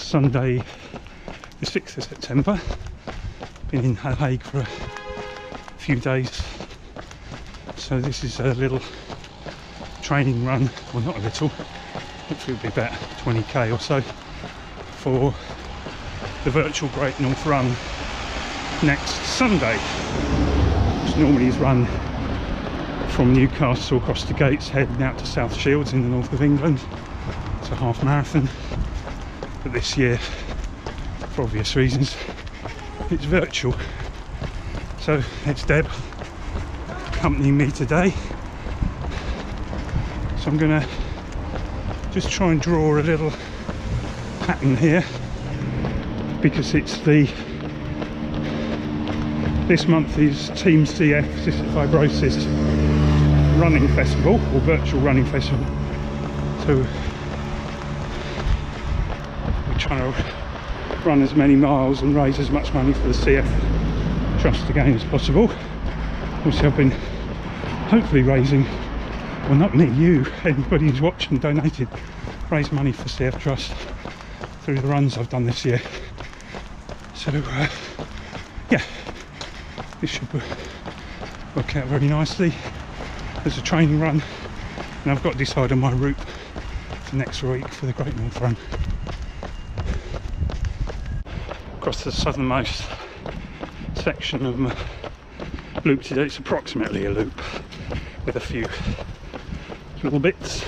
Sunday the 6th of September. Been in Haag for a few days, so this is a little training run, well not a little, hopefully it'll be about 20k or so for the virtual Great North Run next Sunday, which normally is run from Newcastle across the gates heading out to South Shields in the north of England. It's a half marathon, but this year, for obvious reasons, it's virtual. So it's Deb accompanying me today. So I'm gonna just try and draw a little pattern here, because it's this month is Team CF Cystic Fibrosis Running Festival, or Virtual Running Festival. So we're trying to run as many miles and raise as much money for the CF Trust again as possible. Obviously I've been hopefully raising, well not me, you, anybody who's watched and donated, raise money for CF Trust through the runs I've done this year. So yeah, this should work out very nicely as a training run, and I've got to decide on my route for next week for the Great North Run. Across the southernmost section of my loop today, it's approximately a loop with a few little bits.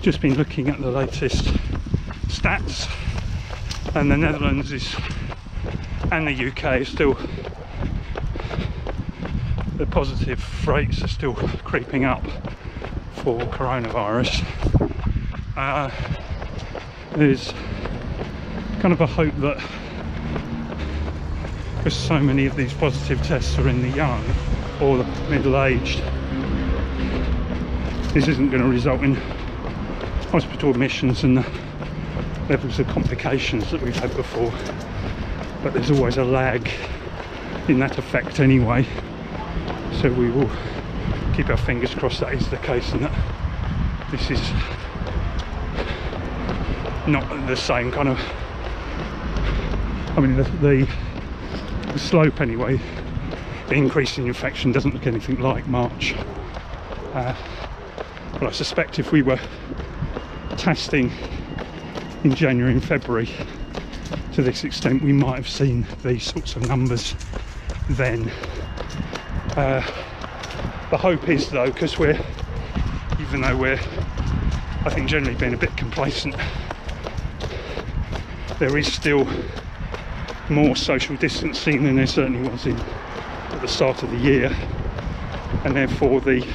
Just been looking at the latest stats, and the Netherlands and the UK is still, the positive rates are still creeping up for coronavirus. There's kind of a hope that, because so many of these positive tests are in the young or the middle-aged, this isn't going to result in hospital admissions and the levels of complications that we've had before. But there's always a lag in that effect anyway, so we will keep our fingers crossed that is the case, and that this is not the same kind of, I mean the slope anyway, the increase in infection doesn't look anything like March. But I suspect if we were testing in January and February to this extent, we might have seen these sorts of numbers then. The hope is though, because even though we're, I think, generally being a bit complacent, there is still more social distancing than there certainly was at the start of the year, and therefore the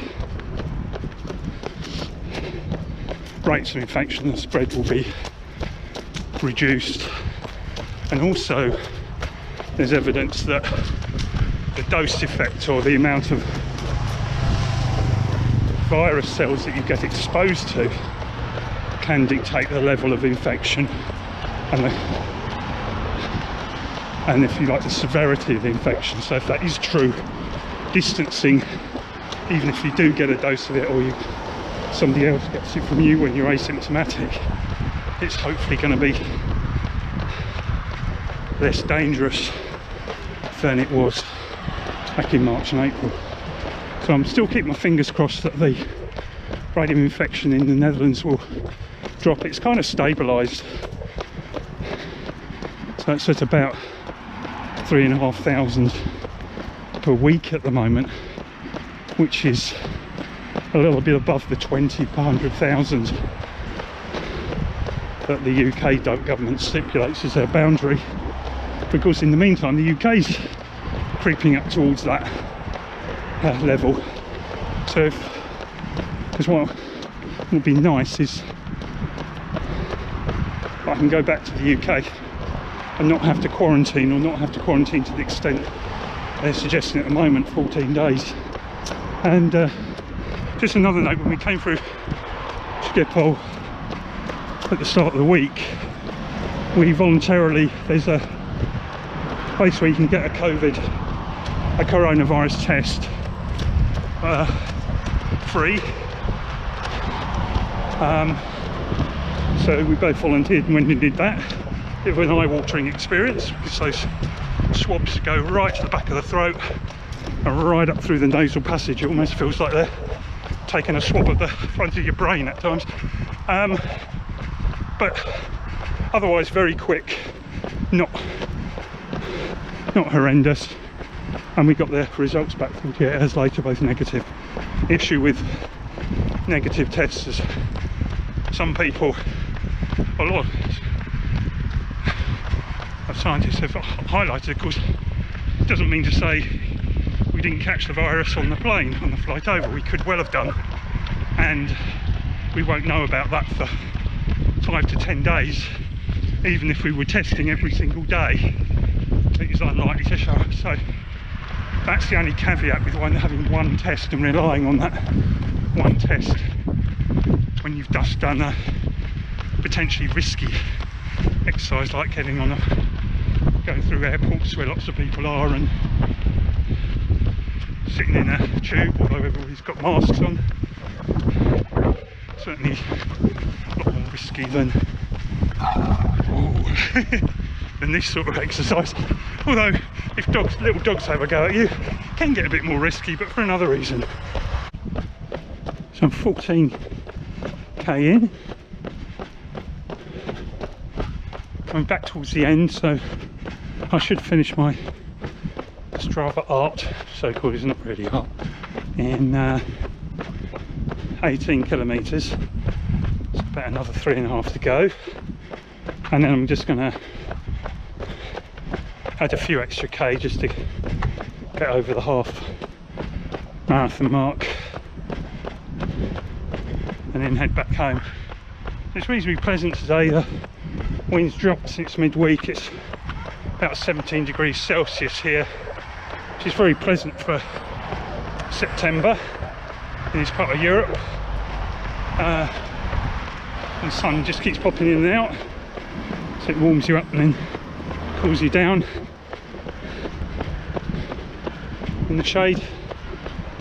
rates of infection and spread will be reduced. And also there's evidence that the dose effect, or the amount of virus cells that you get exposed to, can dictate the level of infection and if you like, the severity of the infection. So if that is true, distancing, even if you do get a dose of it, or somebody else gets it from you when you're asymptomatic, it's hopefully going to be less dangerous than it was back in March and April. So I'm still keeping my fingers crossed that the rate of infection in the Netherlands will drop. It's kind of stabilised, so it's at about 3,500 per week at the moment, which is a little bit above the 20 per 100,000 that the UK government stipulates as their boundary. Because in the meantime the UK's creeping up towards that level. So because what would be nice is I can go back to the UK and not have to quarantine, or not have to quarantine to the extent they're suggesting at the moment, 14 days. And just another note, when we came through Schiphol at the start of the week, we voluntarily, there's a place where you can get a coronavirus test free. So we both volunteered and went and did that. It was an eye-watering experience because those swabs go right to the back of the throat and right up through the nasal passage. It almost feels like they're taking a swab of the front of your brain at times. But otherwise very quick, not horrendous. And we got the results back 48 hours later, both negative. The issue with negative tests is some people, a lot of scientists have highlighted, of course, it doesn't mean to say we didn't catch the virus on the plane, on the flight over. We could well have done, and we won't know about that for 5 to 10 days, even if we were testing every single day. It is unlikely to show up. So that's the only caveat with having one test and relying on that one test when you've just done a potentially risky exercise like going through airports where lots of people are and sitting in a tube, although everybody's got masks on. Certainly a lot more risky than than this sort of exercise. Although if little dogs have a go at you, it can get a bit more risky, but for another reason. So I'm 14k in, coming back towards the end, so I should finish my Strava Art, so called, it's not really art, in 18 kilometres. It's about another 3.5 to go, and then I'm just going to add a few extra K just to get over the half marathon mark, and then head back home. It's reasonably pleasant today. The wind's dropped since midweek. It's about 17 degrees Celsius here, which is very pleasant for September in this part of Europe. And the sun just keeps popping in and out, so it warms you up and then cools you down in the shade.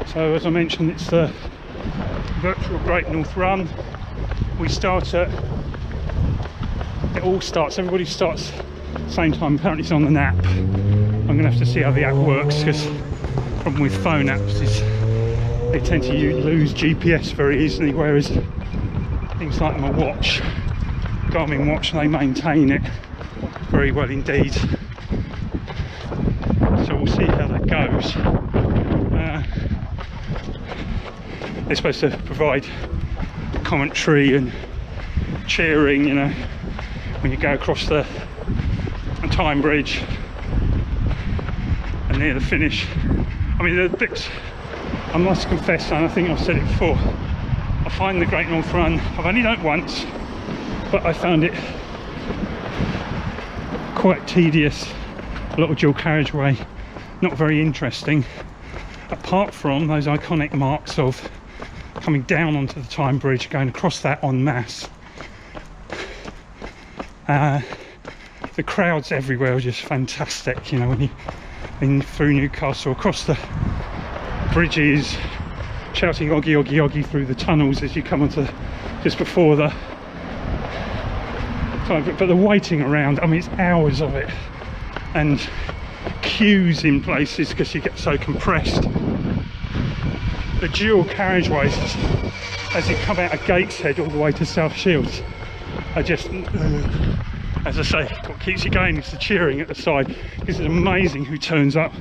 So as I mentioned, it's the virtual Great North Run. We start at, everybody starts at the same time. Apparently it's on the app. I'm going to have to see how the app works, because the problem with phone apps is they tend to lose GPS very easily, whereas things like my watch, Garmin watch, they maintain it very well indeed. So we'll see how that goes. They're supposed to provide commentary and cheering, you know, when you go across the time bridge and near the finish. I mean, the bits, I must confess, and I think I've said it before, I find the Great North Run, I've only done it once, but I found it quite tedious, a lot of dual carriageway, not very interesting, apart from those iconic marks of coming down onto the time bridge, going across that en masse. The crowds everywhere are just fantastic, you know, when you through Newcastle, across the bridges, shouting "Oggy, Oggy, Oggy" through the tunnels as you come onto just before the time. But the waiting around, I mean, it's hours of it, and queues in places because you get so compressed. The dual carriageways, as you come out of Gateshead all the way to South Shields, are just, as I say, what keeps you going is the cheering at the side, because it's amazing who turns up.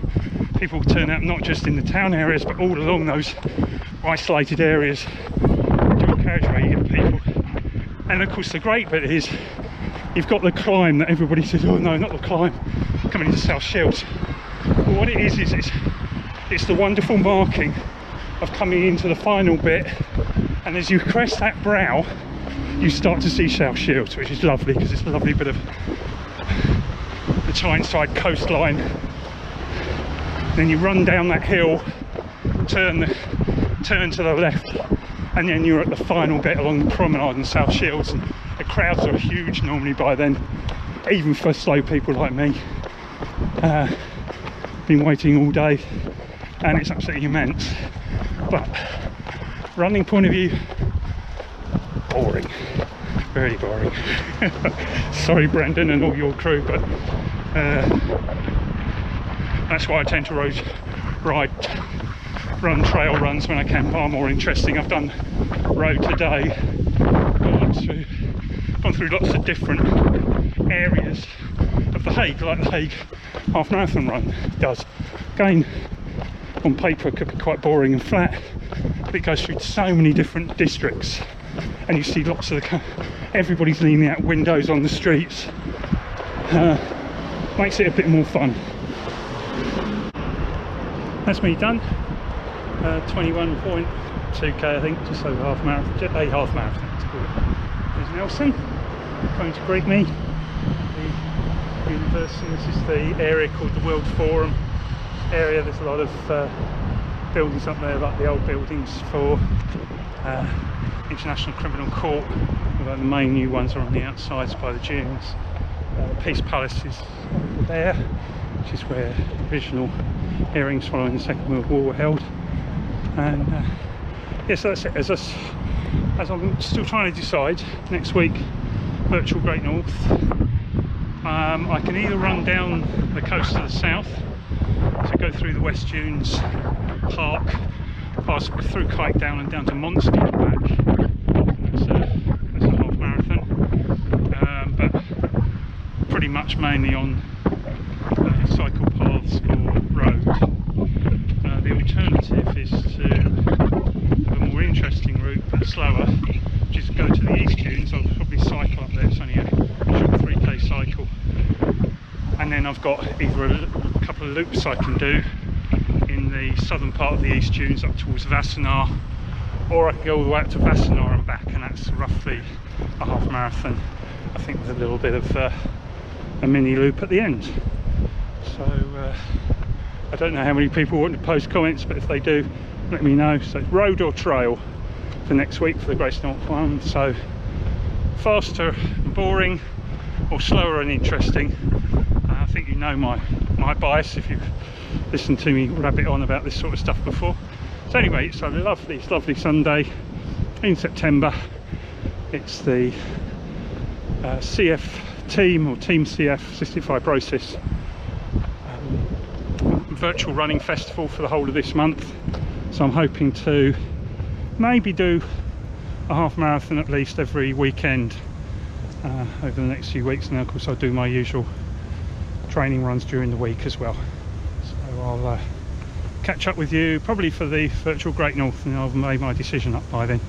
People turn up not just in the town areas, but all along those isolated areas. Dual carriageway, you get people. And of course the great bit is, you've got the climb that everybody says, oh no, not the climb, coming into South Shields. But what it is it's the wonderful marking of coming into the final bit, and as you crest that brow, you start to see South Shields, which is lovely, because it's a lovely bit of the Tyneside coastline. Then you run down that hill, turn to the left, and then you're at the final bit along the promenade in South Shields, and the crowds are huge normally by then, even for slow people like me. Been waiting all day, and it's absolutely immense. But running point of view, boring, very boring. Sorry Brendan and all your crew, but that's why I tend to run trail runs when I can, far more interesting. I've done road today, gone through lots of different areas of the Hague, like the Hague half marathon run does. Again, on paper it could be quite boring and flat, but it goes through so many different districts, and you see lots of everybody's leaning out windows on the streets. Makes it a bit more fun. That's me done. 21.2k, I think, just over half marathon, a half marathon to call it. There's Nelson coming to greet me. The university. This is the area called the World Forum area. There's a lot of buildings up there, like the old buildings for International Criminal Court, although the main new ones are on the outsides by the dunes. Peace Palace is over there, which is where the original hearings following the Second World War were held. And yes, so that's it. As I'm still trying to decide, next week, virtual Great North. I can either run down the coast to the south, so go through the West Dunes, Park, pass through Kite Down and down to Monster and back. That's a half marathon, but pretty much mainly on cycle paths or road. The alternative is to have a more interesting route but slower, which is to go to the East Dunes. I'll probably cycle up there. It's only a short 3k cycle, and then I've got either a couple of loops I can do in the southern part of the East Dunes up towards Wassenaar, or I can go all the way up to Wassenaar and back, and that's roughly a half marathon, I think, with a little bit of a mini loop at the end. So I don't know how many people want to post comments, but if they do, let me know. So it's road or trail for next week for the Great North one. So faster and boring, or slower and interesting. I think you know my bias if you've listened to me rabbit on about this sort of stuff before. So anyway, it's a lovely Sunday in September. It's the CF team, or Team CF, Cystic Fibrosis virtual running festival for the whole of this month. So I'm hoping to maybe do a half marathon at least every weekend over the next few weeks, and then of course I'll do my usual training runs during the week as well. So I'll catch up with you probably for the virtual Great North, and I'll have made my decision up by then.